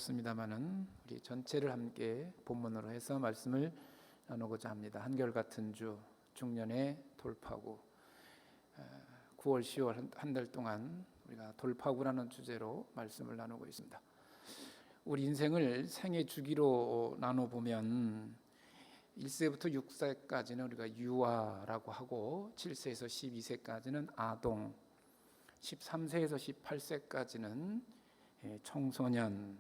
어렵습니다만은 우리 전체를 함께 본문으로 해서 말씀을 나누고자 합니다. 한결같은 주, 중년의 돌파구. 9월, 10월 한 달 동안 우리가 돌파구라는 주제로 말씀을 나누고 있습니다. 우리 인생을 생애 주기로 나눠보면 1세부터 6세까지는 우리가 유아라고 하고, 7세에서 12세까지는 아동, 13세에서 18세까지는 청소년,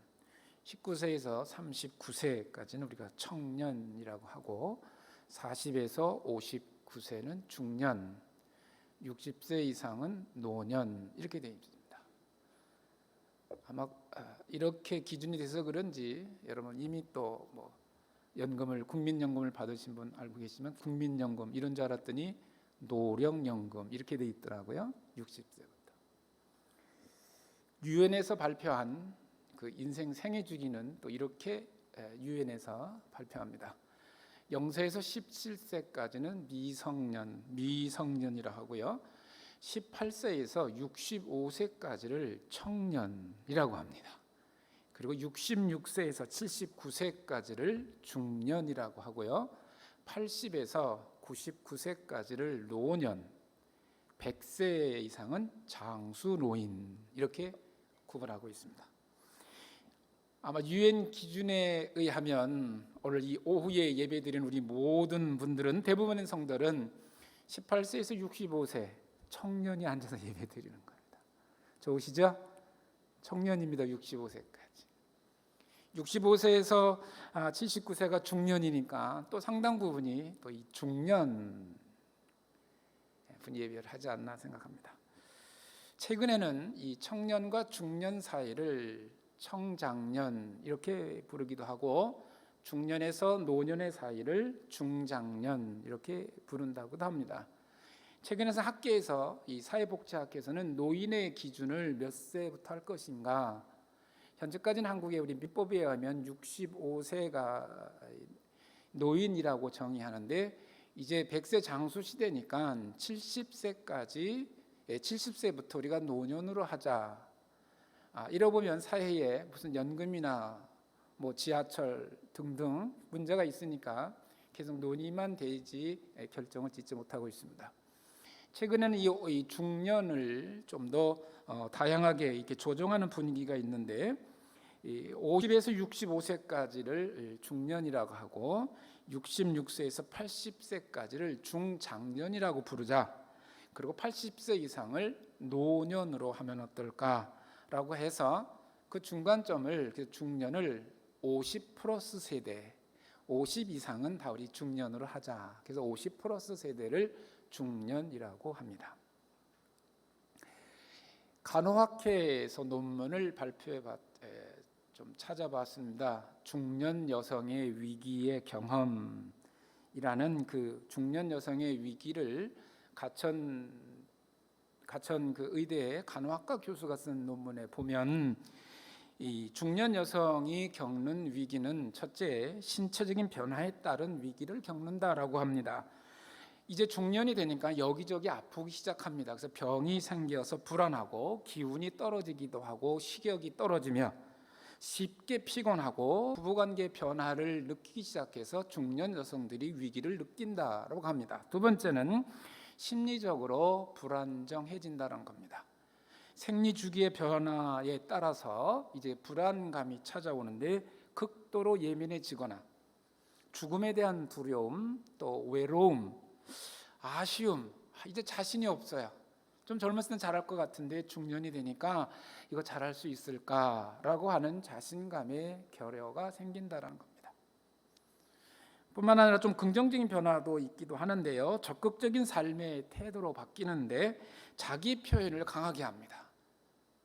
19세에서 39세까지는 우리가 청년이라고 하고, 40에서 59세는 중년, 60세 이상은 노년, 이렇게 되어 있습니다. 아마 이렇게 기준이 돼서 그런지 여러분 이미 또 연금을, 국민연금을 받으신 분 알고 계시면 국민연금 이런 줄 알았더니 노령연금 이렇게 되어 있더라고요. 60세부터. 유엔에서 발표한 그 인생 생애 주기는 또 이렇게 유엔에서 발표합니다. 0세에서 17세까지는 미성년이라 하고요. 18세에서 65세까지를 청년이라고 합니다. 그리고 66세에서 79세까지를 중년이라고 하고요. 80에서 99세까지를 노년, 100세 이상은 장수노인, 이렇게 구분하고 있습니다. 아마 유엔 기준에 의하면 오늘 이 오후에 예배드린 우리 모든 분들은, 대부분의 성들은 18세에서 65세 청년이 앉아서 예배드리는 겁니다. 좋으시죠? 청년입니다. 65세까지. 65세에서 79세가 중년이니까 또 상당 부분이 또 이 중년 분 예배를 하지 않나 생각합니다. 최근에는 이 청년과 중년 사이를 청장년 이렇게 부르기도 하고, 중년에서 노년의 사이를 중장년 이렇게 부른다고도 합니다. 최근에서 학계에서, 이 사회복지학에서는 노인의 기준을 몇 세부터 할 것인가, 현재까지는 한국의 우리 민법에 의하면 65세가 노인이라고 정의하는데, 이제 100세 장수 시대니까 70세부터 우리가 노년으로 하자. 이러보면 사회에 무슨 연금이나 지하철 등등 문제가 있으니까 계속 논의만 되지 결정을 짓지 못하고 있습니다. 최근에는 이 중년을 좀 더 다양하게 이렇게 조정하는 분위기가 있는데, 50에서 65세까지를 중년이라고 하고, 66세에서 80세까지를 중장년이라고 부르자. 그리고 80세 이상을 노년으로 하면 어떨까라고 해서 그 중간점을, 중년을 50 플러스 세대, 50 이상은 다 우리 중년으로 하자. 그래서 50 플러스 세대를 중년이라고 합니다. 간호학회에서 논문을 좀 찾아봤습니다. 중년 여성의 위기의 경험이라는 그 중년 여성의 위기를 가천 그 의대의 간호학과 교수가 쓴 논문에 보면, 이 중년 여성이 겪는 위기는 첫째, 신체적인 변화에 따른 위기를 겪는다라고 합니다. 이제 중년이 되니까 여기저기 아프기 시작합니다. 그래서 병이 생겨서 불안하고, 기운이 떨어지기도 하고, 식욕이 떨어지며 쉽게 피곤하고, 부부관계 변화를 느끼기 시작해서 중년 여성들이 위기를 느낀다라고 합니다. 두 번째는 심리적으로 불안정해진다는 겁니다. 생리 주기의 변화에 따라서 이제 불안감이 찾아오는데, 극도로 예민해지거나, 죽음에 대한 두려움, 또 외로움, 아쉬움, 이제 자신이 없어요. 좀 젊었을 땐 잘할 것 같은데 중년이 되니까 이거 잘할 수 있을까라고 하는 자신감의 결여가 생긴다는 겁니다. 뿐만 아니라 좀 긍정적인 변화도 있기도 하는데요. 적극적인 삶의 태도로 바뀌는데 자기 표현을 강하게 합니다.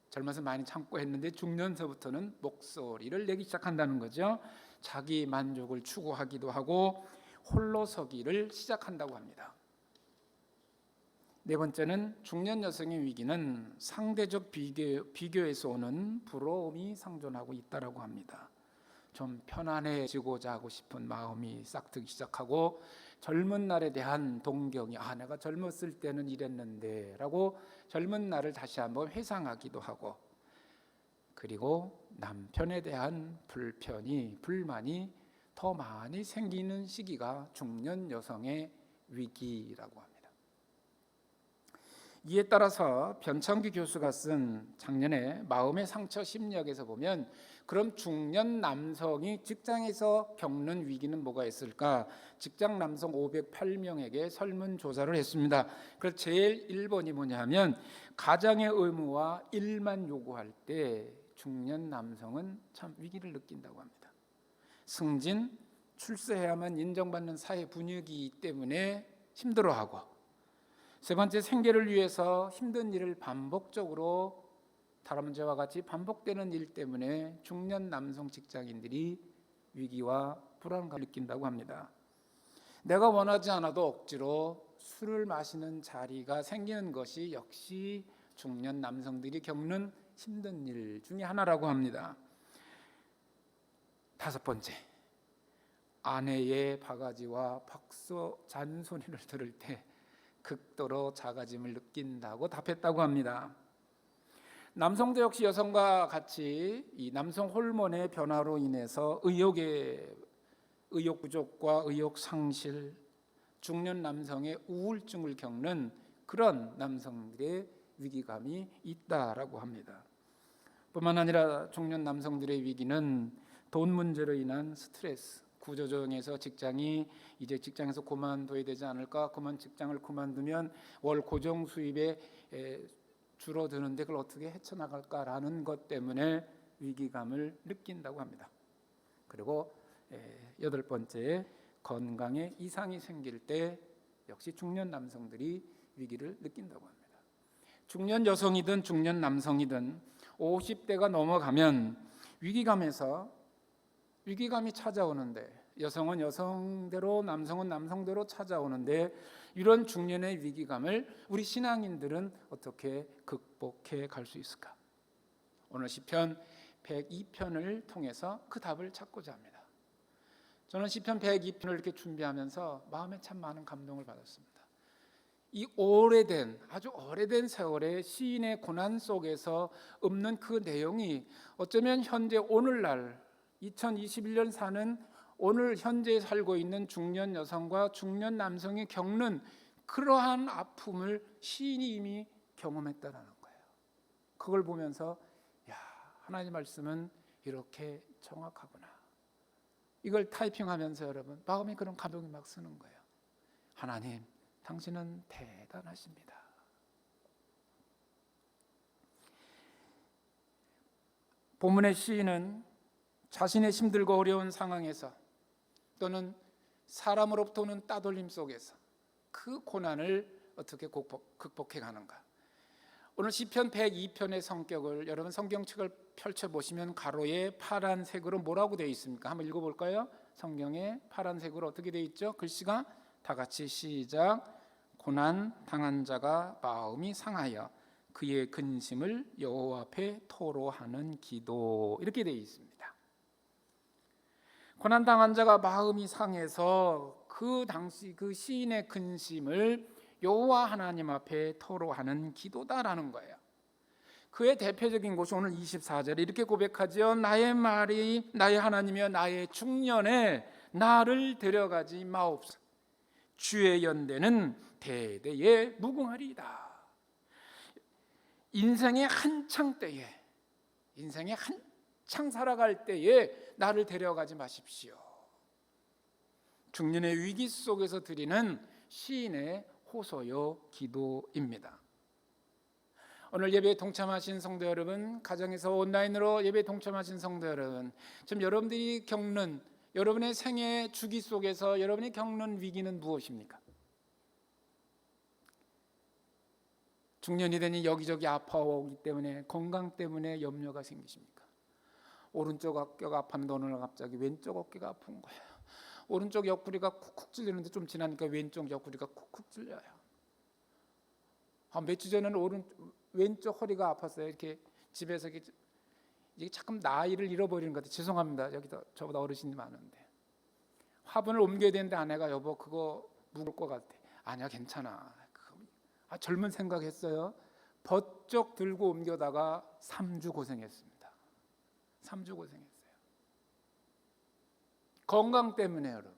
젊어서 많이 참고 했는데 중년서부터는 목소리를 내기 시작한다는 거죠. 자기 만족을 추구하기도 하고, 홀로 서기를 시작한다고 합니다. 네 번째는 중년 여성의 위기는 상대적 비교에서 오는 부러움이 상존하고 있다고 합니다. 좀 편안해지고자 하고 싶은 마음이 싹트기 시작하고, 젊은 날에 대한 동경이, 내가 젊었을 때는 이랬는데 라고 젊은 날을 다시 한번 회상하기도 하고, 그리고 남편에 대한 불만이 더 많이 생기는 시기가 중년 여성의 위기라고 합니다. 이에 따라서 변창규 교수가 쓴 작년에 마음의 상처 심리학에서 보면, 그럼 중년 남성이 직장에서 겪는 위기는 뭐가 있을까? 직장 남성 508명에게 설문조사를 했습니다. 그래서 제일 1번이 뭐냐면, 가장의 의무와 일만 요구할 때 중년 남성은 참 위기를 느낀다고 합니다. 승진, 출세해야만 인정받는 사회 분위기 때문에 힘들어하고, 세 번째, 생계를 위해서 힘든 일을 반복적으로 다른 문제와 같이 반복되는 일 때문에 중년 남성 직장인들이 위기와 불안감을 느낀다고 합니다. 내가 원하지 않아도 억지로 술을 마시는 자리가 생기는 것이 역시 중년 남성들이 겪는 힘든 일 중에 하나라고 합니다. 다섯 번째, 아내의 바가지와 박수 잔소리를 들을 때 극도로 작아짐을 느낀다고 답했다고 합니다. 남성도 역시 여성과 같이 이 남성 호르몬의 변화로 인해서 의욕 부족과 의욕 상실, 중년 남성의 우울증을 겪는 그런 남성들의 위기감이 있다라고 합니다. 뿐만 아니라 중년 남성들의 위기는 돈 문제로 인한 스트레스, 구조조정에서 직장이 이제 직장에서 그만둬야 되지 않을까, 직장을 그만두면 월 고정 수입에 줄어드는데 그걸 어떻게 헤쳐나갈까라는 것 때문에 위기감을 느낀다고 합니다. 그리고 여덟 번째, 건강에 이상이 생길 때 역시 중년 남성들이 위기를 느낀다고 합니다. 중년 여성이든 중년 남성이든 50대가 넘어가면 위기감이 찾아오는데, 여성은 여성대로 남성은 남성대로 찾아오는데, 이런 중년의 위기감을 우리 신앙인들은 어떻게 극복해 갈 수 있을까? 오늘 시편 102편을 통해서 그 답을 찾고자 합니다. 저는 시편 102편을 이렇게 준비하면서 마음에 참 많은 감동을 받았습니다. 이 아주 오래된 세월의 시인의 고난 속에서 읊는 그 내용이 어쩌면 현재 오늘날 2021년 사는 오늘 현재 살고 있는 중년 여성과 중년 남성이 겪는 그러한 아픔을 시인이 이미 경험했다라는 거예요. 그걸 보면서 하나님 말씀은 이렇게 정확하구나. 이걸 타이핑하면서 여러분 마음에 그런 감동이 막 쓰는 거예요. 하나님, 당신은 대단하십니다. 본문의 시인은 자신의 힘들고 어려운 상황에서 또는 사람으로부터 오는 따돌림 속에서 그 고난을 어떻게 극복해 가는가. 오늘 시편 102편의 성격을 여러분 성경책을 펼쳐보시면 가로에 파란색으로 뭐라고 되어 있습니까? 한번 읽어볼까요? 성경에 파란색으로 어떻게 되어 있죠? 글씨가 다 같이 시작. 고난 당한 자가 마음이 상하여 그의 근심을 여호와 앞에 토로하는 기도, 이렇게 되어 있습니다. 고난당한 자가 마음이 상해서 그 당시 그 시인의 근심을 여호와 하나님 앞에 토로하는 기도다라는 거예요. 그의 대표적인 곳이 오늘 24절에 이렇게 고백하죠. 나의 말이 나의 하나님이여 나의 중년에 나를 데려가지 마옵소서. 주의 연대는 대대에 무궁하리이다. 인생의 한창 살아갈 때에 나를 데려가지 마십시오. 중년의 위기 속에서 드리는 시인의 호소요 기도입니다. 오늘 예배에 동참하신 성도 여러분, 가정에서 온라인으로 예배에 동참하신 성도 여러분, 지금 여러분들이 겪는 여러분의 생애 주기 속에서 여러분이 겪는 위기는 무엇입니까? 중년이 되니 여기저기 아파오기 때문에, 건강 때문에 염려가 생기십니까? 오른쪽 어깨가 아팠는데 오늘 갑자기 왼쪽 어깨가 아픈 거예요. 오른쪽 옆구리가 쿡쿡 찔리는데 좀 지나니까 왼쪽 옆구리가 쿡쿡 찔려요. 몇 주 전에는 왼쪽 허리가 아팠어요. 이렇게 집에서 이게 자꾸 나이를 잃어버리는 것 같아요. 죄송합니다. 여기도 저보다 어르신이 많은데 화분을 옮겨야 되는데 아내가 여보 그거 무거울 것 같아. 아니야 괜찮아. 젊은 생각했어요. 버쩍 들고 옮겨다가 3주 고생했습니다. 3주 고생했어요. 건강 때문에 여러분.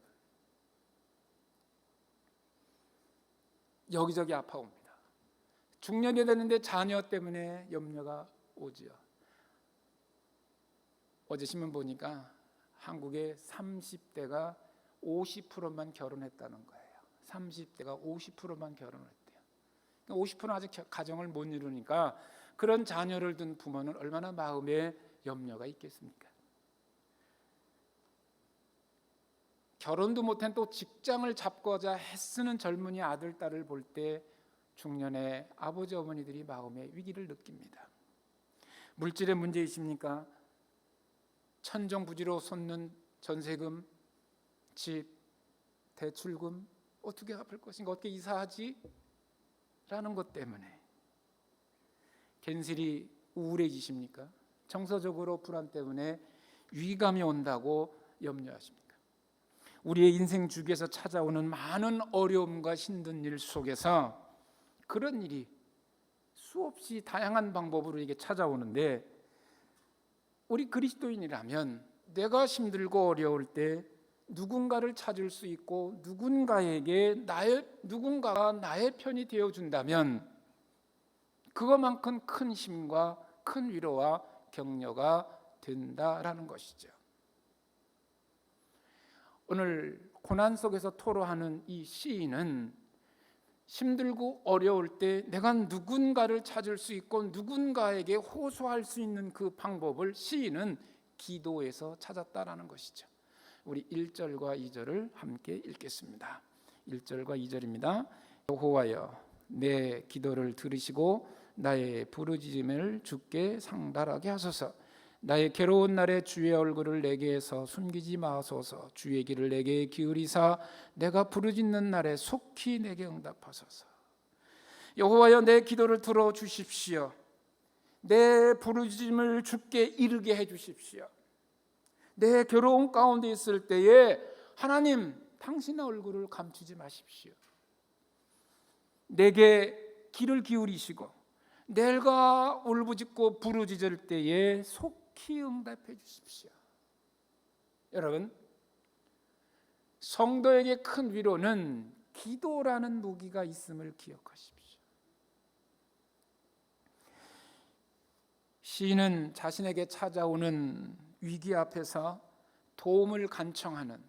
여기저기 아파옵니다. 중년이 됐는데 자녀 때문에 염려가 오지요. 어제 신문 보니까 한국의 30대가 50%만 결혼했다는 거예요. 30대가 50%만 결혼을 했대요. 50%는 아직 가정을 못 이루니까 그런 자녀를 둔 부모는 얼마나 마음에 염려가 있겠습니까? 결혼도 못한 또 직장을 잡고자 애쓰는 젊은이 아들, 딸을 볼 때 중년의 아버지, 어머니들이 마음의 위기를 느낍니다. 물질의 문제이십니까? 천정부지로 솟는 전세금, 집, 대출금 어떻게 갚을 것인가, 어떻게 이사하지? 라는 것 때문에 괜스레 우울해지십니까? 정서적으로 불안 때문에 위감이 온다고 염려하십니까? 우리의 인생 주기에서 찾아오는 많은 어려움과 힘든 일 속에서 그런 일이 수없이 다양한 방법으로 이게 찾아오는데, 우리 그리스도인이라면 내가 힘들고 어려울 때 누군가를 찾을 수 있고 누군가가 나의 편이 되어 준다면 그것만큼 큰 힘과 큰 위로와 격려가 된다라는 것이죠. 오늘 고난 속에서 토로하는 이 시인은 힘들고 어려울 때 내가 누군가를 찾을 수 있고 누군가에게 호소할 수 있는 그 방법을 시인은 기도에서 찾았다라는 것이죠. 우리 1절과 2절을 함께 읽겠습니다. 1절과 2절입니다. 여호와여, 내 기도를 들으시고 나의 부르짖음을 주께 상달하게 하소서. 나의 괴로운 날에 주의 얼굴을 내게서 숨기지 마소서. 주의 귀를 내게 기울이사 내가 부르짖는 날에 속히 내게 응답하소서. 여호와여, 내 기도를 들어주십시오. 내 부르짖음을 주께 이르게 해주십시오. 내 괴로운 가운데 있을 때에 하나님, 당신의 얼굴을 감추지 마십시오. 내게 귀를 기울이시고 내가 울부짖고 부르짖을 때에 속히 응답해 주십시오. 여러분, 성도에게 큰 위로는 기도라는 무기가 있음을 기억하십시오. 시인은 자신에게 찾아오는 위기 앞에서 도움을 간청하는,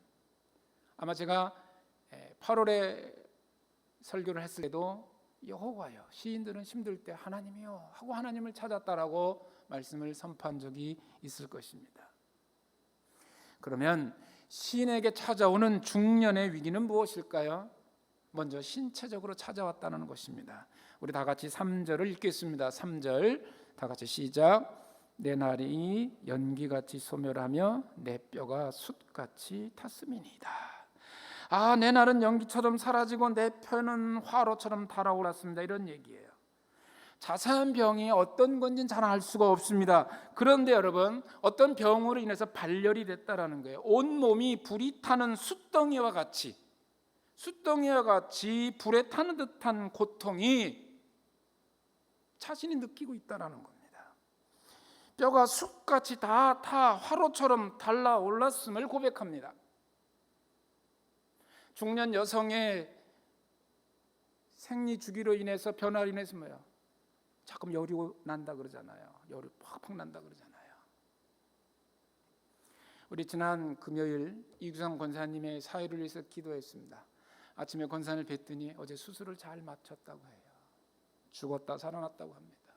아마 제가 8월에 설교를 했을 때도 여호와여, 시인들은 힘들 때 하나님이요 하고 하나님을 찾았다라고 말씀을 선포한 적이 있을 것입니다. 그러면 시인에게 찾아오는 중년의 위기는 무엇일까요? 먼저 신체적으로 찾아왔다는 것입니다. 우리 다 같이 3절을 읽겠습니다. 3절 다 같이 시작. 내 날이 연기같이 소멸하며 내 뼈가 숯같이 탔음이니이다. 내 날은 연기처럼 사라지고 내 뼈는 화로처럼 달아올랐습니다. 이런 얘기예요. 자세한 병이 어떤 건지는 잘 알 수가 없습니다. 그런데 여러분, 어떤 병으로 인해서 발열이 됐다라는 거예요. 온 몸이 불이 타는 숯덩이와 같이 불에 타는 듯한 고통이 자신이 느끼고 있다라는 겁니다. 뼈가 숯같이 다 화로처럼 달아올랐음을 고백합니다. 중년 여성의 생리 주기로 인해서 변화로 인해서 뭐예요? 자꾸 열이 난다 그러잖아요. 열이 팍팍 난다 그러잖아요. 우리 지난 금요일 이규성 권사님의 사회를 위해서 기도했습니다. 아침에 권사님을 뵀더니 어제 수술을 잘 마쳤다고 해요. 죽었다 살아났다고 합니다.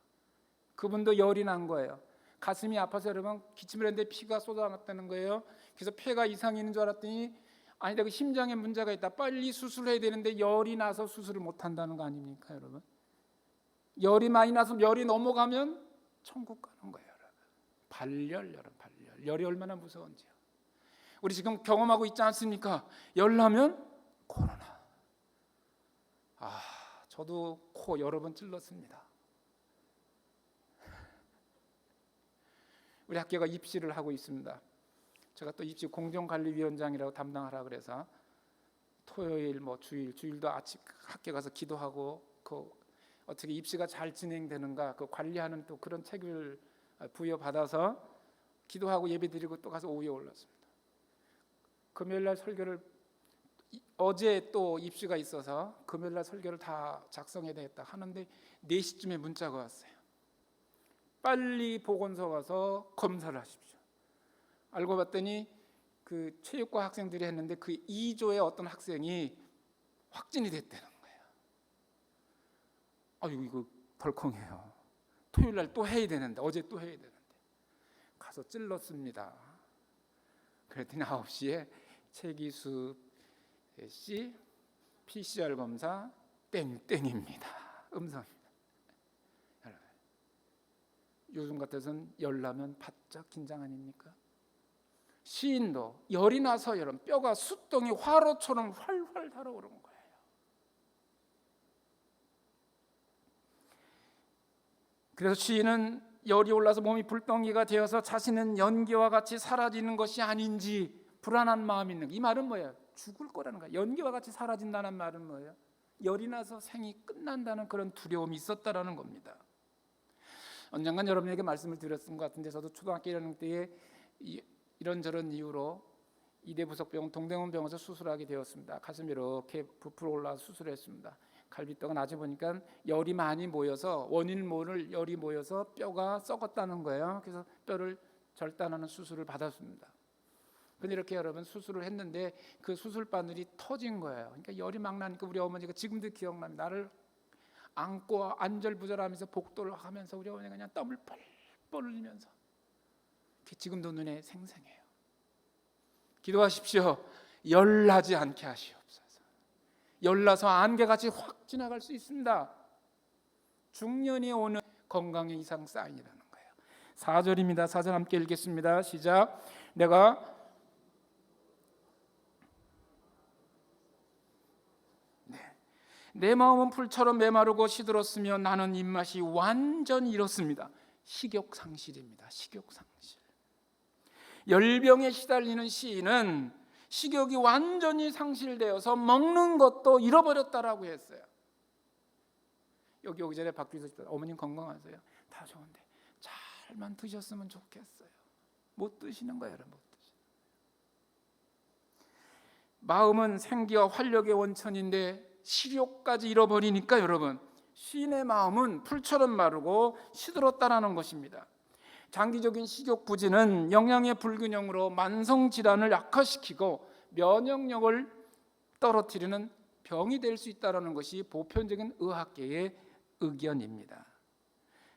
그분도 열이 난 거예요. 가슴이 아파서 여러분 기침을 했는데 피가 쏟아났다는 거예요. 그래서 폐가 이상이 있는 줄 알았더니 아니다, 그 심장에 문제가 있다, 빨리 수술해야 되는데 열이 나서 수술을 못한다는 거 아닙니까 여러분? 열이 많이 나서 열이 넘어가면 천국 가는 거예요 여러분. 발열, 여러분 발열. 열이 얼마나 무서운지요. 우리 지금 경험하고 있지 않습니까? 열 나면 코로나. 저도 코 여러 번 찔렀습니다. 우리 학교가 입시를 하고 있습니다. 제가 또 입시 공정관리위원장이라고 담당하라 그래서 토요일 주일도 아침 학교 가서 기도하고 어떻게 입시가 잘 진행되는가 관리하는 또 그런 책을 부여받아서 기도하고 예배드리고 또 가서 오후에 올랐습니다. 금요일날 설교를 어제 또 입시가 있어서 금요일날 설교를 다 작성해야 되겠다 하는데 4시쯤에 문자가 왔어요. 빨리 보건소 가서 검사를 하십시오. 알고 봤더니 그 체육과 학생들이 했는데 그 2조의 어떤 학생이 확진이 됐다는 거예요. 아유, 이거 덜컹해요. 토요일 날 또 해야 되는데, 어제 또 해야 되는데 가서 찔렀습니다. 그랬더니 9시에 최기수 씨 PCR 검사 땡땡입니다. 음성입니다. 여러분, 요즘 같아서는 열 나면 바짝 긴장 아닙니까? 시인도 열이 나서 여러분 뼈가 숫덩이 화로처럼 활활 달아오르는 거예요. 그래서 시인은 열이 올라서 몸이 불덩이가 되어서 자신은 연기와 같이 사라지는 것이 아닌지 불안한 마음이 있는 거예요. 이 말은 뭐예요? 죽을 거라는 거예요. 연기와 같이 사라진다는 말은 뭐예요? 열이 나서 생이 끝난다는 그런 두려움이 있었다라는 겁니다. 언젠간 여러분에게 말씀을 드렸던 것 같은데, 저도 초등학교 1학년 때에 이런저런 이유로 이대부속병원 동대문병원에서 수술하게 되었습니다. 가슴이 이렇게 부풀어 올라 수술했습니다. 갈비뼈가 나중에 보니까 열이 많이 모여서 원인을 모를 열이 모여서 뼈가 썩었다는 거예요. 그래서 뼈를 절단하는 수술을 받았습니다. 근데 이렇게 여러분 수술을 했는데 그 수술 바늘이 터진 거예요. 그러니까 열이 막 나니까 우리 어머니가 지금도 기억납니다. 나를 안고 안절부절하면서 복도를 하면서 우리 어머니가 그냥 땀을 뻘뻘 흘리면서, 지금도 눈에 생생해요. 기도하십시오. 열나지 않게 하시옵소서. 열나서 안개같이 확 지나갈 수 있습니다. 중년이 오는 건강의 이상 사인이라는 거예요. 4절입니다. 4절 함께 읽겠습니다. 시작. 내 마음은 풀처럼 메마르고 시들었으며 나는 입맛이 완전히 잃었습니다. 식욕상실입니다. 식욕상실. 열병에 시달리는 시인은 식욕이 완전히 상실되어서 먹는 것도 잃어버렸다라고 했어요. 여기 오기 전에 박규서 씨 어머님 건강하세요? 다 좋은데 잘만 드셨으면 좋겠어요. 못 드시는 거예요. 못 드시는. 마음은 생기와 활력의 원천인데 식욕까지 잃어버리니까 여러분, 시인의 마음은 풀처럼 마르고 시들었다라는 것입니다. 장기적인 식욕 부진은 영양의 불균형으로 만성 질환을 악화시키고 면역력을 떨어뜨리는 병이 될 수 있다는 것이 보편적인 의학계의 의견입니다.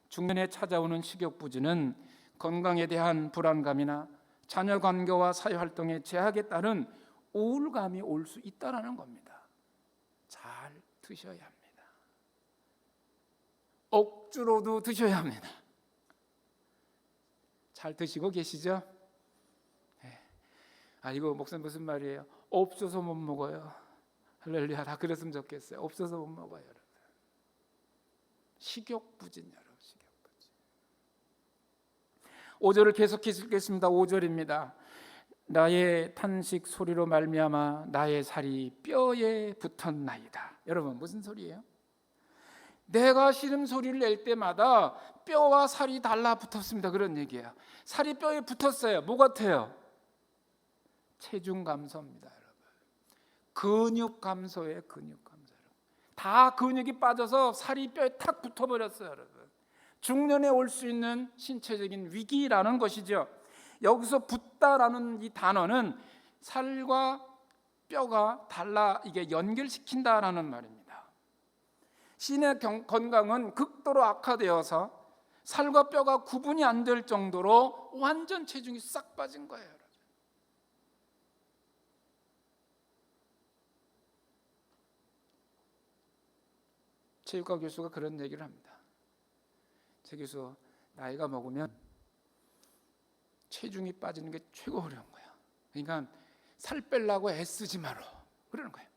중년에 찾아오는 식욕 부진은 건강에 대한 불안감이나 자녀 관계와 사회 활동의 제약에 따른 우울감이 올 수 있다는 겁니다. 잘 드셔야 합니다. 억지로도 드셔야 합니다. 잘 드시고 계시죠? 네. 이거 목사님 무슨 말이에요? 없어서 못 먹어요. 할렐루야. 다 그랬으면 좋겠어요. 없어서 못 먹어요, 여러분. 식욕부진, 여러분. 식욕부진. 5절을 계속해서 읽겠습니다. 5절입니다. 나의 탄식 소리로 말미암아 나의 살이 뼈에 붙었나이다. 여러분, 무슨 소리예요? 내가 시름 소리를 낼 때마다 뼈와 살이 달라붙었습니다. 그런 얘기예요. 살이 뼈에 붙었어요. 뭐 같아요? 체중 감소입니다, 여러분. 근육 감소예요. 근육 감소. 다 근육이 빠져서 살이 뼈에 탁 붙어버렸어요, 여러분. 중년에 올 수 있는 신체적인 위기라는 것이죠. 여기서 붙다라는 이 단어는 살과 뼈가 이게 연결시킨다라는 말입니다. 시인의 건강은 극도로 악화되어서 살과 뼈가 구분이 안 될 정도로 완전 체중이 싹 빠진 거예요, 여러분. 체육과 교수가 그런 얘기를 합니다. 제 교수, 나이가 먹으면 체중이 빠지는 게 최고 어려운 거예요. 그러니까 살 빼려고 애쓰지 마라 그러는 거예요.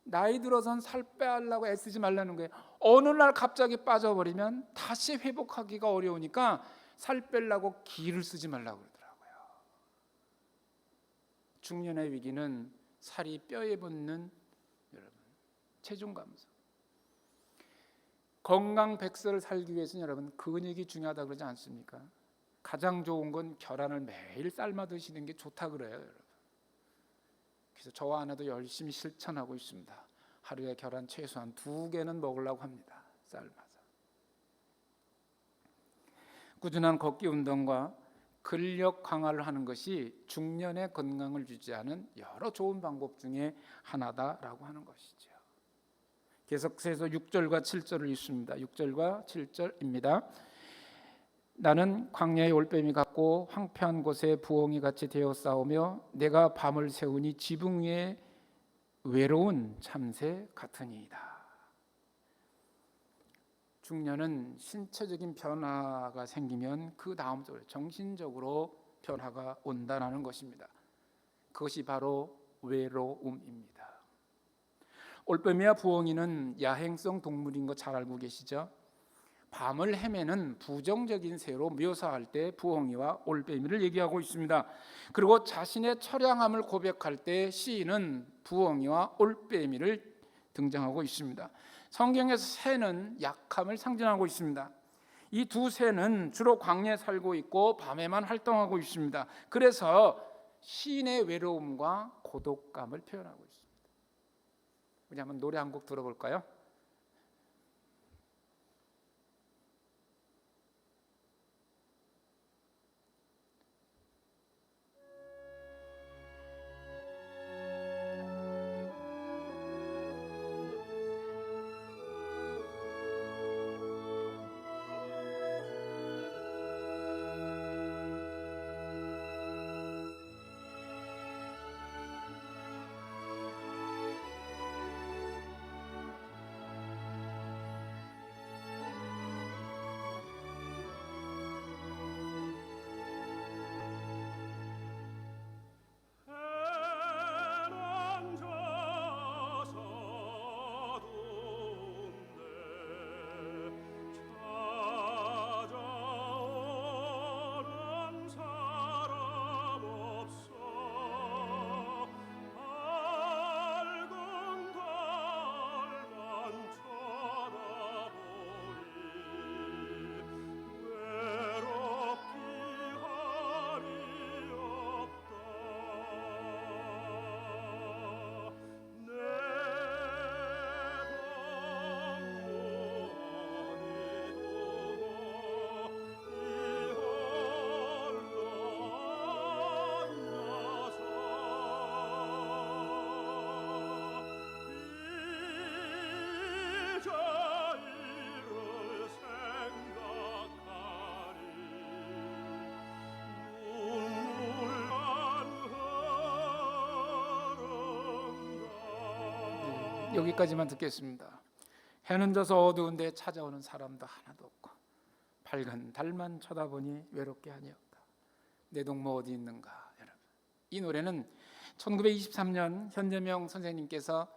나이 들어선 살 빼려고 애쓰지 말라는 거예요. 어느 날 갑자기 빠져버리면 다시 회복하기가 어려우니까 살 빼려고 기를 쓰지 말라고 그러더라고요. 중년의 위기는 살이 뼈에 붙는, 여러분, 체중 감소. 건강 백세를 살기 위해서는 여러분 근육이 중요하다고 그러지 않습니까? 가장 좋은 건 계란을 매일 삶아 드시는 게 좋다 그래요, 여러분. 그래서 저와 아내도 열심히 실천하고 있습니다. 하루에 계란 최소한 2개는 먹으려고 합니다. 삶아서. 꾸준한 걷기 운동과 근력 강화를 하는 것이 중년의 건강을 유지하는 여러 좋은 방법 중에 하나다라고 하는 것이죠. 계속해서 6절과 7절을 읽습니다. 6절과 7절입니다. 나는 광야의 올빼미 같고 황폐한 곳에 부엉이 같이 되어 싸우며 내가 밤을 새우니 지붕 위에 외로운 참새 같으니이다. 중년은 신체적인 변화가 생기면 그 다음 절 정신적으로 변화가 온다는 것입니다. 그것이 바로 외로움입니다. 올빼미와 부엉이는 야행성 동물인 거 잘 알고 계시죠? 밤을 헤매는 부정적인 새로 묘사할 때 부엉이와 올빼미를 얘기하고 있습니다. 그리고 자신의 처량함을 고백할 때 시인은 부엉이와 올빼미를 등장하고 있습니다. 성경에서 새는 약함을 상징하고 있습니다. 이 두 새는 주로 광야에 살고 있고 밤에만 활동하고 있습니다. 그래서 시인의 외로움과 고독감을 표현하고 있습니다. 우리 한번 노래 한 곡 들어볼까요? 여기까지만 듣겠습니다. 해는 져서 어두운데 찾아오는 사람도 하나도 없고 밝은 달만 쳐다보니 외롭게 하니없다. 내 동무 어디 있는가. 여러분, 이 노래는 1923년 현재명 선생님께서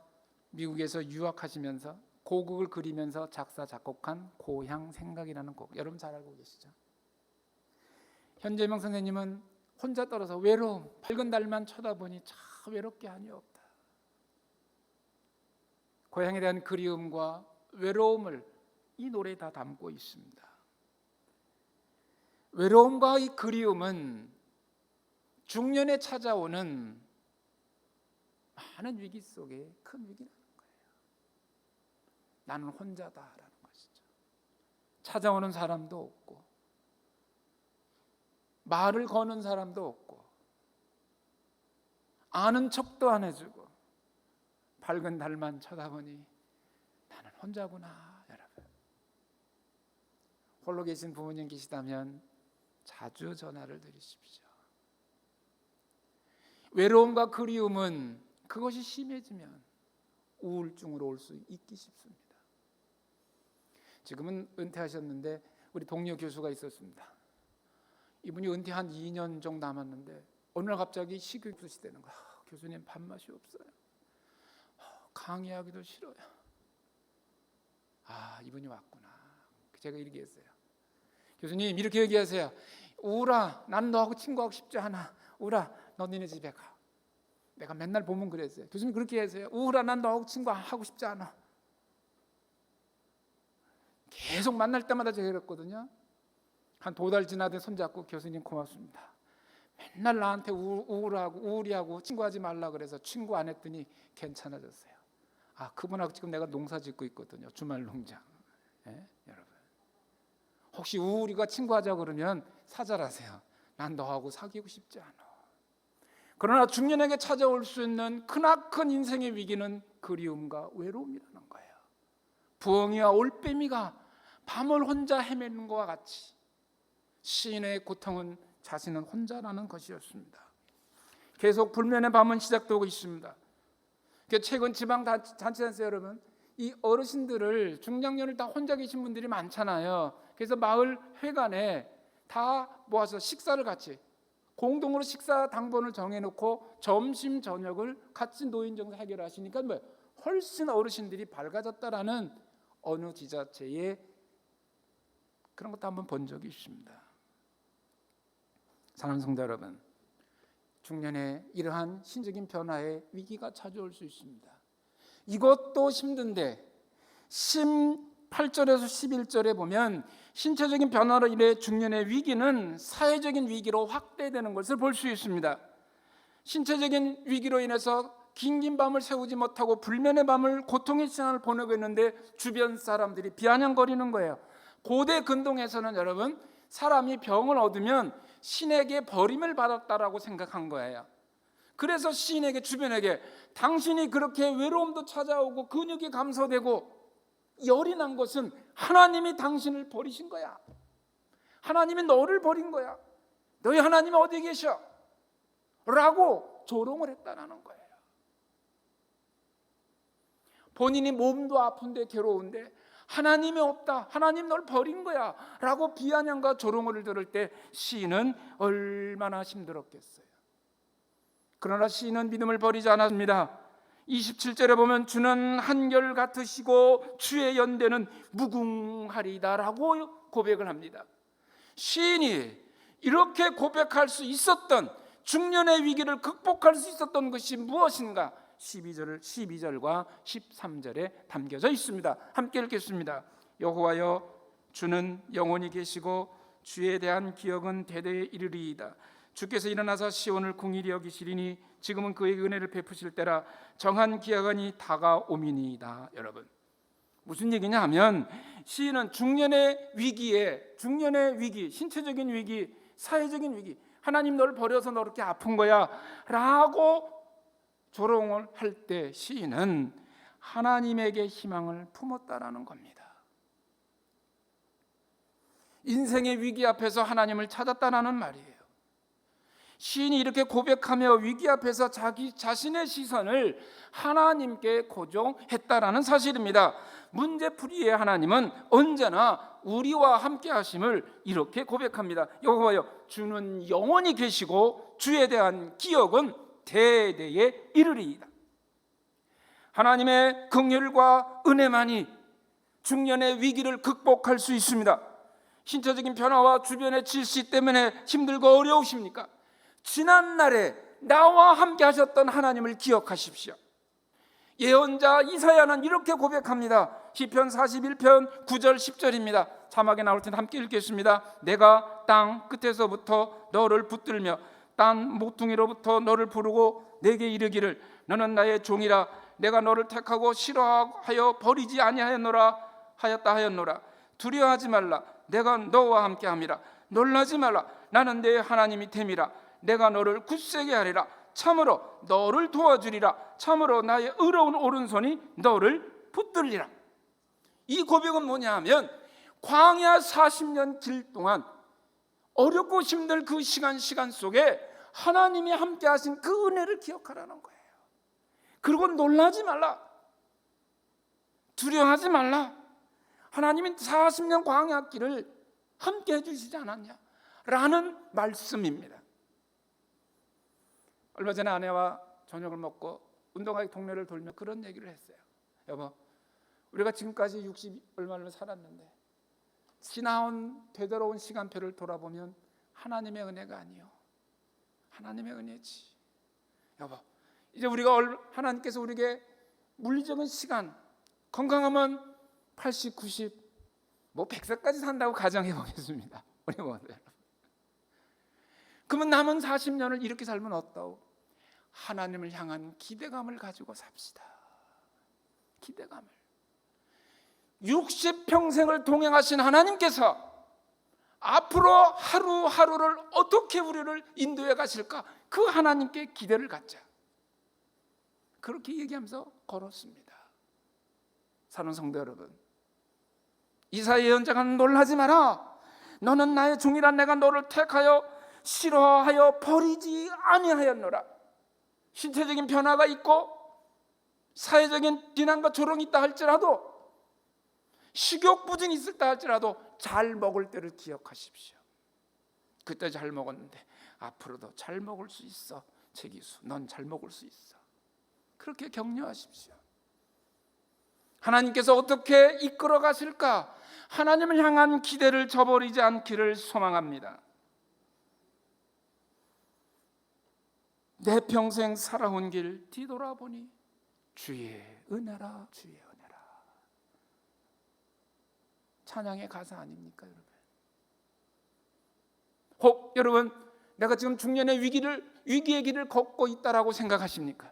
미국에서 유학하시면서 고국을 그리면서 작사 작곡한 고향 생각이라는 곡, 여러분 잘 알고 계시죠? 현재명 선생님은 혼자 떨어서 외로움, 밝은 달만 쳐다보니 참 외롭게 하니없다. 고향에 대한 그리움과 외로움을 이 노래에 다 담고 있습니다. 외로움과 이 그리움은 중년에 찾아오는 많은 위기 속에 큰 위기라는 거예요. 나는 혼자다라는 것이죠. 찾아오는 사람도 없고 말을 거는 사람도 없고 아는 척도 안 해주고 밝은 달만 쳐다보니 나는 혼자구나. 여러분, 홀로 계신 부모님 계시다면 자주 전화를 드리십시오. 외로움과 그리움은 그것이 심해지면 우울증으로 올 수 있기 쉽습니다. 지금은 은퇴하셨는데 우리 동료 교수가 있었습니다. 이분이 은퇴 한 2년 정도 남았는데 어느 날 갑자기 식욕이 되는 거야. 교수님 밥맛이 없어요. 강의하기도 싫어요. 이분이 왔구나. 제가 이렇게 했어요. 교수님 이렇게 얘기하세요. 우울아, 난 너하고 친구하고 싶지 않아. 우울아, 너 니네 집에 가. 내가 맨날 보면 그랬어요. 교수님 그렇게 하세요. 우울아, 난 너하고 친구하고 싶지 않아. 계속 만날 때마다 제가 그랬거든요. 한 2달 지나도 손잡고 교수님 고맙습니다. 맨날 나한테 우울해하고 친구하지 말라 그래서 친구 안 했더니 괜찮아졌어요. 아, 그분하고 지금 내가 농사 짓고 있거든요. 주말 농장. 예? 여러분, 혹시 우울이가 친구하자 그러면 사절하세요. 난 너하고 사귀고 싶지 않아. 그러나 중년에게 찾아올 수 있는 크나큰 인생의 위기는 그리움과 외로움이라는 거예요. 부엉이와 올빼미가 밤을 혼자 헤매는 것과 같이 시인의 고통은 자신은 혼자라는 것이었습니다. 계속 불면의 밤은 시작되고 있습니다. 최근 지방자치단체 여러분, 이 어르신들을 중장년을 다 혼자 계신 분들이 많잖아요. 그래서 마을 회관에 다 모아서 식사를 같이 공동으로 식사 당번을 정해놓고 점심 저녁을 같이 노인정서 해결하시니까 훨씬 어르신들이 밝아졌다라는 어느 지자체의 그런 것도 한번 본 적이 있습니다. 사랑하는 성도 여러분, 중년에 이러한 신적인 변화의 위기가 찾아올 수 있습니다. 이것도 힘든데 18절에서 11절에 보면 신체적인 변화로 인해 중년의 위기는 사회적인 위기로 확대되는 것을 볼 수 있습니다. 신체적인 위기로 인해서 긴긴 밤을 새우지 못하고 불면의 밤을 고통의 시간을 보내고 있는데 주변 사람들이 비아냥거리는 거예요. 고대 근동에서는 여러분, 사람이 병을 얻으면 신에게 버림을 받았다라고 생각한 거예요. 그래서 시인에게, 주변에게 당신이 그렇게 외로움도 찾아오고 근육이 감소되고 열이 난 것은 하나님이 당신을 버리신 거야. 하나님이 너를 버린 거야. 너희 하나님이 어디 계셔? 라고 조롱을 했다는 거예요. 본인이 몸도 아픈데 괴로운데 하나님이 없다, 하나님 널 버린 거야 라고 비아냥과 조롱을 들을 때 시인은 얼마나 힘들었겠어요. 그러나 시인은 믿음을 버리지 않았습니다. 27절에 보면 주는 한결 같으시고 주의 연대는 무궁하리다 라고 고백을 합니다. 시인이 이렇게 고백할 수 있었던, 중년의 위기를 극복할 수 있었던 것이 무엇인가? 12절과 13절에 담겨져 있습니다. 함께 읽겠습니다. 여호와여, 주는 영원히 계시고 주에 대한 기억은 대대에 이르리이다. 주께서 일어나서 시온을 궁일이 여기시리니 지금은 그에게 은혜를 베푸실 때라. 정한 기한이 다가오미니이다. 여러분, 무슨 얘기냐 하면 시인은 중년의 위기, 신체적인 위기, 사회적인 위기, 하나님 널 버려서 너 이렇게 아픈 거야 라고 조롱을 할 때 시인은 하나님에게 희망을 품었다라는 겁니다. 인생의 위기 앞에서 하나님을 찾았다라는 말이에요. 시인이 이렇게 고백하며 위기 앞에서 자기 자신의 시선을 하나님께 고정했다라는 사실입니다. 문제풀이의 하나님은 언제나 우리와 함께 하심을 이렇게 고백합니다. 여호와여, 주는 영원히 계시고 주에 대한 기억은 대대에 이르리이다. 하나님의 긍휼과 은혜만이 중년의 위기를 극복할 수 있습니다. 신체적인 변화와 주변의 질시 때문에 힘들고 어려우십니까? 지난날에 나와 함께 하셨던 하나님을 기억하십시오. 예언자 이사야는 이렇게 고백합니다. 시편 41편 9절 10절입니다. 자막에 나올 텐데 함께 읽겠습니다. 내가 땅 끝에서부터 너를 붙들며 땅 모퉁이로부터 너를 부르고 내게 이르기를 너는 나의 종이라. 내가 너를 택하고 싫어하여 버리지 아니하였노라 하였노라. 두려워하지 말라. 내가 너와 함께함이라. 놀라지 말라. 나는 내 하나님이 됨이라. 내가 너를 굳세게 하리라. 참으로 너를 도와주리라. 참으로 나의 의로운 오른손이 너를 붙들리라. 이 고백은 뭐냐 하면 광야 40년 길 동안 어렵고 힘들 그 시간 속에 하나님이 함께 하신 그 은혜를 기억하라는 거예요. 그리고 놀라지 말라. 두려워하지 말라. 하나님이 40년 광야 길을 함께 해주시지 않았냐? 라는 말씀입니다. 얼마 전에 아내와 저녁을 먹고 운동하기 동네를 돌며 그런 얘기를 했어요. 여보, 우리가 지금까지 60 얼마를 살았는데 지나온 되돌아온 시간표를 돌아보면 하나님의 은혜가 아니요, 하나님의 은혜지. 여보, 이제 우리가 하나님께서 우리에게 물리적인 시간, 건강하면 80, 90, 100세까지 산다고 가정해 보겠습니다. 우리 모두. 그러면 남은 40년을 이렇게 살면 어떠오? 하나님을 향한 기대감을 가지고 삽시다. 기대감을. 60평생을 동행하신 하나님께서 앞으로 하루하루를 어떻게 우리를 인도해 가실까? 그 하나님께 기대를 갖자. 그렇게 얘기하면서 걸었습니다. 사랑하는 성도 여러분, 이사야 예언자가 놀라지 마라. 너는 나의 종이라. 내가 너를 택하여 싫어하여 버리지 아니하였노라. 신체적인 변화가 있고 사회적인 비난과 조롱이 있다 할지라도, 식욕 부진이 있었다 할지라도 잘 먹을 때를 기억하십시오. 그때 잘 먹었는데 앞으로도 잘 먹을 수 있어. 최기수, 넌 잘 먹을 수 있어. 그렇게 격려하십시오. 하나님께서 어떻게 이끌어 가실까? 하나님을 향한 기대를 저버리지 않기를 소망합니다. 내 평생 살아온 길 뒤돌아보니 주의 은혜라, 주의 은혜라. 찬양의 가사 아닙니까, 여러분? 혹 여러분, 내가 지금 중년의 위기의 길을 걷고 있다라고 생각하십니까?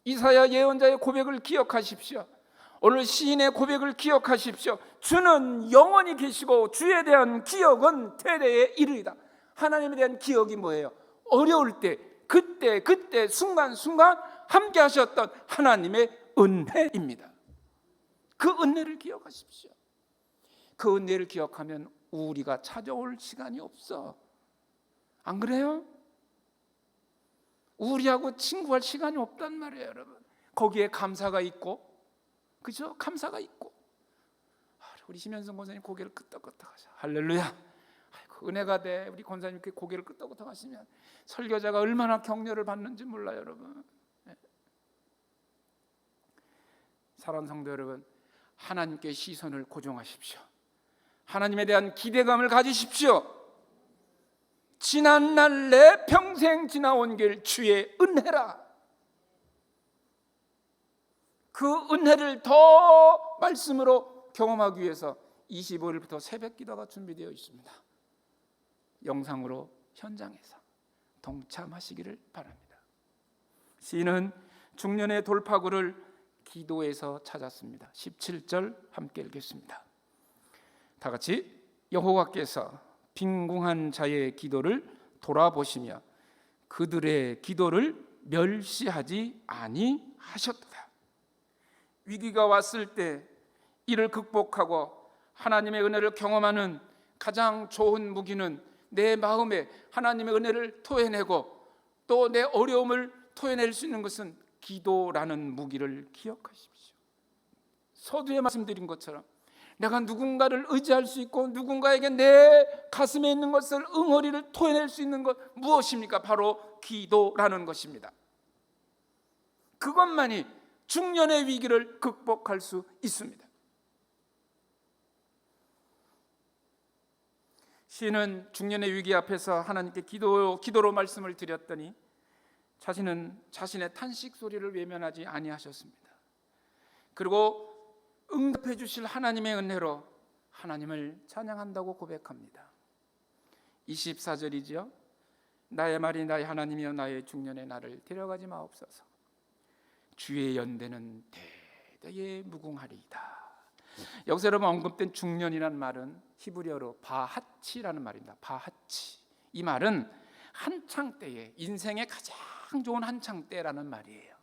이사야 예언자의 고백을 기억하십시오. 오늘 시인의 고백을 기억하십시오. 주는 영원히 계시고 주에 대한 기억은 대대에 이르리다. 하나님에 대한 기억이 뭐예요? 어려울 때, 그때 순간순간 함께 하셨던 하나님의 은혜입니다. 그 은혜를 기억하십시오. 그 은혜를 기억하면 우리가 찾아올 시간이 없어. 안 그래요? 우리하고 친구할 시간이 없단 말이에요, 여러분. 거기에 감사가 있고, 그죠? 감사가 있고. 우리 심현성 권사님 고개를 끄덕끄덕 하셔. 할렐루야. 아이고, 은혜가 돼. 우리 권사님께 고개를 끄덕끄덕 하시면 설교자가 얼마나 격려를 받는지 몰라요, 여러분. 네. 사랑하는 성도 여러분, 하나님께 시선을 고정하십시오. 하나님에 대한 기대감을 가지십시오. 지난날 내 평생 지나온 길 주의 은혜라. 그 은혜를 더 말씀으로 경험하기 위해서 25일부터 새벽 기도가 준비되어 있습니다. 영상으로 현장에서 동참하시기를 바랍니다. 시인은 중년의 돌파구를 기도에서 찾았습니다. 17절 함께 읽겠습니다. 다 같이. 여호와께서 빈궁한 자의 기도를 돌아보시며 그들의 기도를 멸시하지 아니하셨도다. 위기가 왔을 때 이를 극복하고 하나님의 은혜를 경험하는 가장 좋은 무기는 내 마음에 하나님의 은혜를 토해내고 또 내 어려움을 토해낼 수 있는 것은 기도라는 무기를 기억하십시오. 서두에 말씀드린 것처럼 내가 누군가를 의지할 수 있고 누군가에게 내 가슴에 있는 것을 응어리를 토해낼 수 있는 것 무엇입니까? 바로 기도라는 것입니다. 그것만이 중년의 위기를 극복할 수 있습니다. 시인은 중년의 위기 앞에서 하나님께 기도로 말씀을 드렸더니 자신은 자신의 탄식 소리를 외면하지 아니하셨습니다. 그리고 응답해 주실 하나님의 은혜로 하나님을 찬양한다고 고백합니다. 24절이죠. 나의 말이 나의 하나님이여 나의 중년의 나를 데려가지 마옵소서. 주의 연대는 대대에 무궁하리이다. 여기서 여러분 언급된 중년이라는 말은 히브리어로 바하치라는 말입니다. 바하치. 이 말은 한창 때에, 인생의 가장 좋은 한창 때라는 말이에요.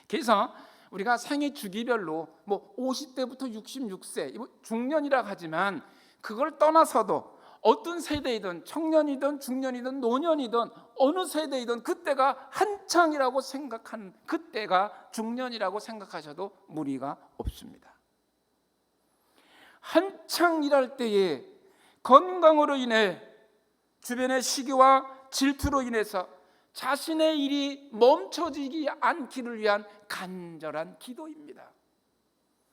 그래서 우리가 생애 주기별로 50대부터 66세 중년이라 하지만 그걸 떠나서도 어떤 세대이든 청년이든 중년이든 노년이든 어느 세대이든 그때가 한창이라고 생각한 그때가 중년이라고 생각하셔도 무리가 없습니다. 한창 일할 때에 건강으로 인해 주변의 시기와 질투로 인해서 자신의 일이 멈춰지지 않기를 위한 간절한 기도입니다.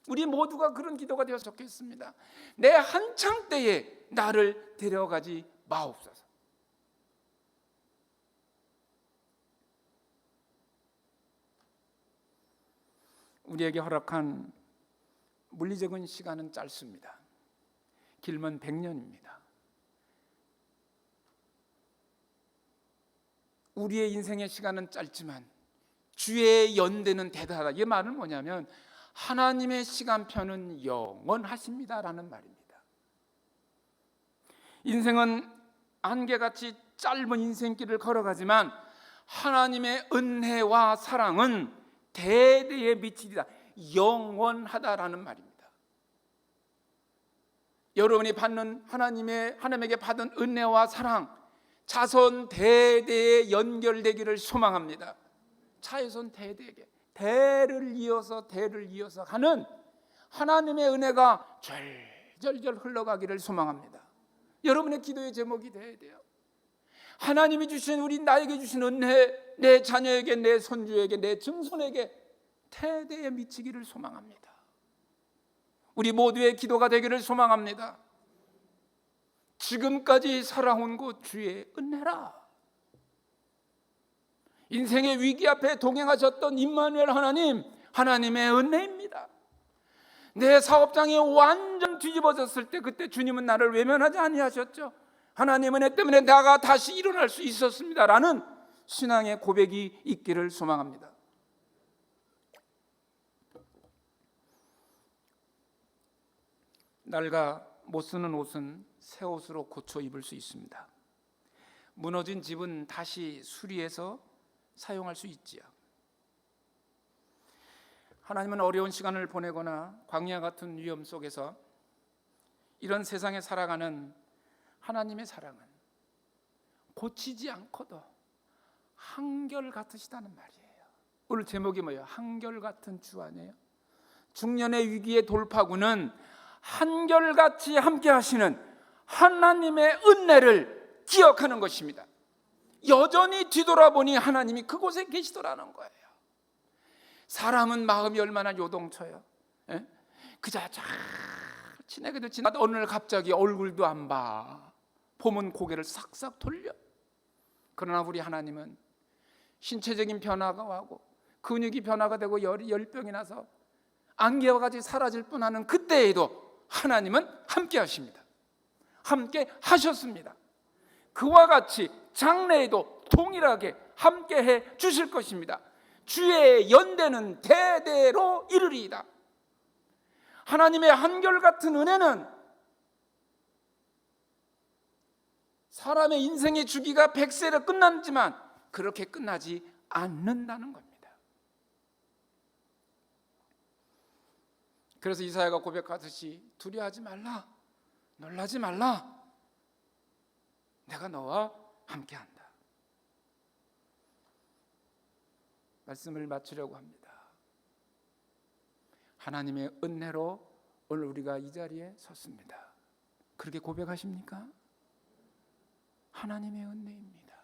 우리 모두가 그런 기도가 되어서 좋겠습니다. 내 한창 때에 나를 데려가지 마옵소서. 우리에게 허락한 물리적인 시간은 짧습니다. 길면 100년입니다. 우리의 인생의 시간은 짧지만 주의 연대는 대단하다. 이 말은 뭐냐면 하나님의 시간표는 영원하십니다라는 말입니다. 인생은 안개같이 짧은 인생길을 걸어가지만 하나님의 은혜와 사랑은 대대에 미치리다, 영원하다라는 말입니다. 여러분이 받는 하나님에게 받은 은혜와 사랑, 자손 대대에 연결되기를 소망합니다. 자손 대대에게 대를 이어서 가는 하나님의 은혜가 절절절 흘러가기를 소망합니다. 여러분의 기도의 제목이 돼야 돼요. 하나님이 주신, 나에게 주신 은혜, 내 자녀에게, 내 손주에게, 내 증손에게 대대에 미치기를 소망합니다. 우리 모두의 기도가 되기를 소망합니다. 지금까지 살아온 것 주의 은혜라. 인생의 위기 앞에 동행하셨던 임마누엘 하나님, 하나님의 은혜입니다. 내 사업장이 완전 뒤집어졌을 때 그때 주님은 나를 외면하지 아니하셨죠. 하나님 은혜 때문에 내가 다시 일어날 수 있었습니다라는 신앙의 고백이 있기를 소망합니다. 낡아 못 쓰는 옷은 새 옷으로 고쳐 입을 수 있습니다. 무너진 집은 다시 수리해서 사용할 수 있지요. 하나님은 어려운 시간을 보내거나 광야 같은 위험 속에서 이런 세상에 살아가는 하나님의 사랑은 고치지 않고도 한결같으시다는 말이에요. 오늘 제목이 뭐예요? 한결같은 주 아니에요? 중년의 위기의 돌파구는 한결같이 함께 하시는 하나님의 은혜를 기억하는 것입니다. 여전히 뒤돌아보니 하나님이 그곳에 계시더라는 거예요. 사람은 마음이 얼마나 요동쳐요. 그저 잘 지내게도 지나다 어느 날 갑자기 얼굴도 안 봐. 보면 고개를 싹싹 돌려. 그러나 우리 하나님은 신체적인 변화가 오고 근육이 변화가 되고 열병이 나서 안개와 같이 사라질 뻔하는 그때에도 하나님은 함께 하십니다. 함께 하셨습니다. 그와 같이 장래에도 동일하게 함께 해 주실 것입니다. 주의 연대는 대대로 이르리이다. 하나님의 한결같은 은혜는 사람의 인생의 주기가 100세로 끝났지만 그렇게 끝나지 않는다는 겁니다. 그래서 이사야가 고백하듯이 두려워하지 말라, 놀라지 말라, 내가 너와 함께한다. 말씀을 마치려고 합니다. 하나님의 은혜로 오늘 우리가 이 자리에 섰습니다. 그렇게 고백하십니까? 하나님의 은혜입니다.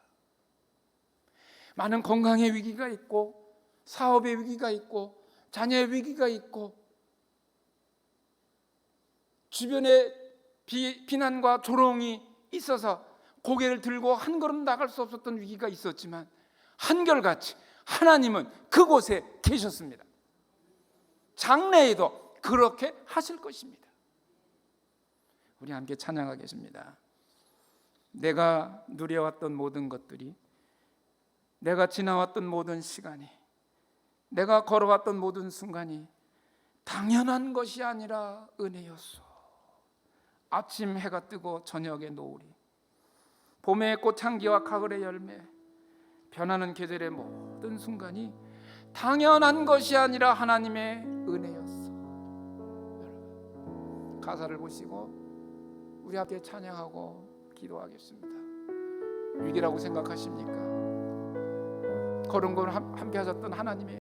많은 건강의 위기가 있고 사업의 위기가 있고 자녀의 위기가 있고 주변에 비난과 조롱이 있어서 고개를 들고 한 걸음 나갈 수 없었던 위기가 있었지만 한결같이 하나님은 그곳에 계셨습니다. 장래에도 그렇게 하실 것입니다. 우리 함께 찬양하겠습니다. 내가 누려왔던 모든 것들이, 내가 지나왔던 모든 시간이, 내가 걸어왔던 모든 순간이 당연한 것이 아니라 은혜였소. 아침 해가 뜨고 저녁에 노을이, 봄의 꽃향기와 가을의 열매, 변하는 계절의 모든 순간이 당연한 것이 아니라 하나님의 은혜였어. 여러분, 가사를 보시고 우리 함께 찬양하고 기도하겠습니다. 위기라고 생각하십니까? 걸음걸음 함께 하셨던 하나님의